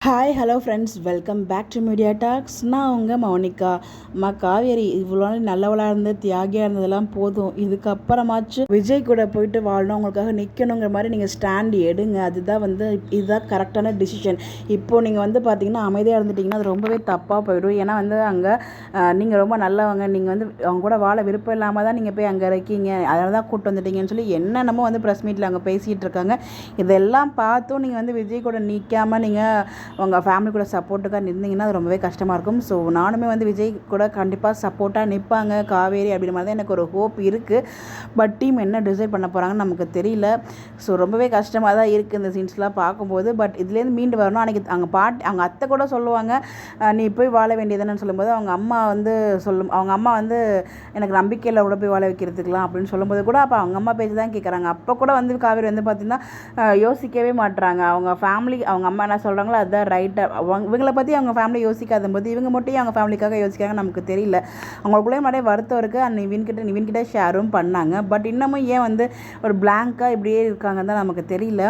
Hi hello friends, welcome back to media talks. நான் உங்கள் மௌனிகா. காவேரி இவ்வளோ நாள் நல்லவளாக இருந்து தியாகியாக இருந்ததெல்லாம் போதும். இதுக்கப்புறமாச்சு விஜய் கூட போயிட்டு வாழணும், அவங்களுக்காக நிற்கணுங்கிற மாதிரி நீங்கள் ஸ்டாண்ட் எடுங்க. அதுதான் இதுதான் கரெக்டான டிசிஷன். இப்போது நீங்கள் பார்த்தீங்கன்னா அமைதியாக இருந்துட்டிங்கன்னா அது ரொம்பவே தப்பாக போயிடும். ஏன்னா அங்கே நீங்கள் ரொம்ப நல்லவங்க, நீங்கள் அவங்க கூட வாழ விருப்பம் இல்லாமல் தான் நீங்கள் போய் அங்கே இருக்கீங்க, அதனால தான் கூப்பிட்டு வந்துட்டீங்கன்னு சொல்லி என்னென்னமோ ப்ரெஸ் மீட்டில் அங்கே பேசிகிட்டு இருக்காங்க. இதெல்லாம் பார்த்தும் நீங்கள் விஜய் கூட நிற்காமல் நீங்கள் உங்கள் ஃபேமிலி கூட சப்போர்ட்டுக்காக நின்றீங்கன்னா அது ரொம்பவே கஷ்டமாக இருக்கும். ஸோ நானுமே விஜய் கூட கண்டிப்பாக சப்போர்ட்டாக நிற்பாங்க காவேரி அப்படின்ற மாதிரி தான் எனக்கு ஒரு ஹோப் இருக்குது. பட் டீம் என்ன டிசைட் பண்ண போகிறாங்கன்னு நமக்கு தெரியல. ஸோ ரொம்பவே கஷ்டமாக தான் இருக்குது இந்த சீன்ஸ்லாம் பார்க்கும்போது. பட் இதுலேருந்து மீண்டு வரணும். அன்றைக்கி அவங்க அத்தை கூட சொல்லுவாங்க, நீ போய் வாழ வேண்டியதுன்னு சொல்லும்போது அவங்க அம்மா அவங்க அம்மா எனக்கு நம்பிக்கையில் கூட போய் வாழ வைக்கிறதுக்கலாம் அப்படின்னு சொல்லும்போது கூட அப்போ அவங்க அம்மா பேச்சு தான் கேட்குறாங்க. அப்போ கூட காவேரி பார்த்திங்கன்னா யோசிக்கவே மாட்டுறாங்க. அவங்க ஃபேமிலி அவங்க அம்மா என்ன சொல்கிறாங்களோ அதுதான் ரைட்டாக. இவங்களை பற்றி அவங்க ஃபேமிலி யோசிக்காத போது இவங்க மட்டும் அவங்க ஃபேமிலிக்காக யோசிக்காங்க நமக்கு தெரியல. அவங்களுக்குள்ளேயும் நிறைய வருத்தம் இருக்குது. அண்ட் நிவின்கிட்ட ஷேரும் பண்ணாங்க. பட் இன்னமும் ஏன் ஒரு பிளாங்காக இப்படியே இருக்காங்க தான் நமக்கு தெரியல.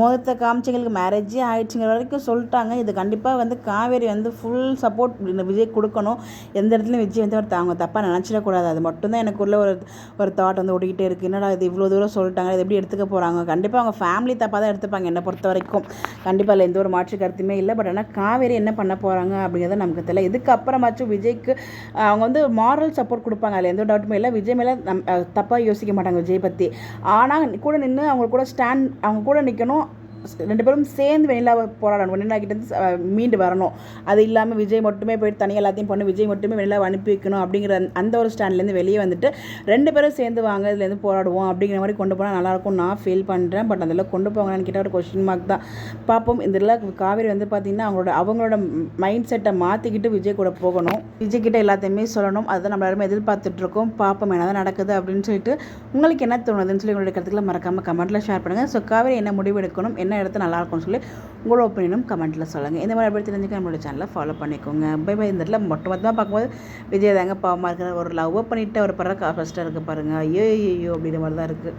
மோதத்தை காமிச்சிங்களுக்கு மேரேஜே ஆயிடுச்சுங்கிற வரைக்கும் சொல்லிட்டாங்க. இது கண்டிப்பாக காவேரி ஃபுல் சப்போர்ட் விஜய் கொடுக்கணும். எந்த இடத்துலையும் விஜய் அவங்க தப்பாக நினச்சிடக்கூடாது. அது மட்டும்தான் எனக்குள்ள ஒரு தாட் ஓடிக்கிட்டே இருக்குது. என்னடா இது இவ்வளோ தூரம் சொல்லிட்டாங்க, இது எப்படி எடுத்துக்க போகிறாங்க? கண்டிப்பாக அவங்க ஃபேமிலி தப்பாக தான் எடுத்துப்பாங்க என்னை பொறுத்த வரைக்கும். கண்டிப்பாக இல்லை, எந்த ஒரு மாற்று கருத்துமே இல்லை. பட் ஆனால் காவேரி என்ன பண்ண போகிறாங்க அப்படிங்கிறத நமக்கு தெரியல. இதுக்கப்புறமாச்சும் விஜய்க்கு அவங்க மாரல் சப்போர்ட் கொடுப்பாங்க, அதில் எந்த டவுட்டுமே இல்லை. விஜய் மேலே தப்பாக யோசிக்க மாட்டாங்க விஜய் பற்றி. ஆனால் கூட நின்று அவங்க கூட அவங்க கூட நிற்கணும். ரெண்டு பேரும் சேர்ந்து வெண்ணிலா போராடணும், வெண்ணிலா கிட்டேருந்து மீண்டு வரணும். அது இல்லாமல் விஜய் மட்டுமே போயிட்டு தனியாக எல்லாத்தையும் பண்ணி விஜய் மட்டுமே வெண்ணிலாவை அனுப்பி வைக்கணும் அப்படிங்கிற அந்த ஒரு ஸ்டாண்ட்லேருந்து வெளியே ரெண்டு பேரும் சேர்ந்து வாங்க இதுலேருந்து போராடுவோம் அப்படிங்கிற மாதிரி கொண்டு போனால் நல்லாயிருக்கும் நான் ஃபீல் பண்ணுறேன். பட் அதெல்லாம் கொண்டு போவாங்கன்னு கேட்டால் ஒரு கொஸ்டின் மார்க் தான். பார்ப்போம். இதில் காவேரி பார்த்திங்கன்னா அவங்களோட மைண்ட் செட்டை மாற்றிக்கிட்டு விஜய் கூட போகணும், விஜய் கிட்ட எல்லாத்தையுமே சொல்லணும். அதுதான் நம்ம எல்லாருமே எதிர்பார்த்துட்ருக்கோம். பார்ப்போம் என்ன தான் நடக்குது அப்படின்னு சொல்லிட்டு. உங்களுக்கு என்ன தோணுதுன்னு சொல்லி உங்களுடைய கருத்துக்களை மறக்காமல் கமெண்ட்டில் ஷேர் பண்ணுங்கள். ஸோ காவேரி என்ன முடிவு எடுக்கணும், என்ன இடத்துல நல்லாயிருக்கும்னு சொல்லி உங்களோட ஒப்பீனியனும் கமெண்ட்டில் சொல்லுங்கள். இந்த மாதிரி எப்படி தெரிஞ்சுக்க நம்மளோட சேனலை ஃபாலோ பண்ணிக்கோங்க. Bye bye. இந்த இடத்துல மொத்தமாக பார்க்கும்போது விஜய் தாங்க பாவமாக இருக்கிற ஒரு லவ் பண்ணிவிட்டு ஒரு படம் ஃபஸ்ட்டாக இருக்குது பாருங்கள். ஐயோ அப்படிங்கிற மாதிரி தான் இருக்குது.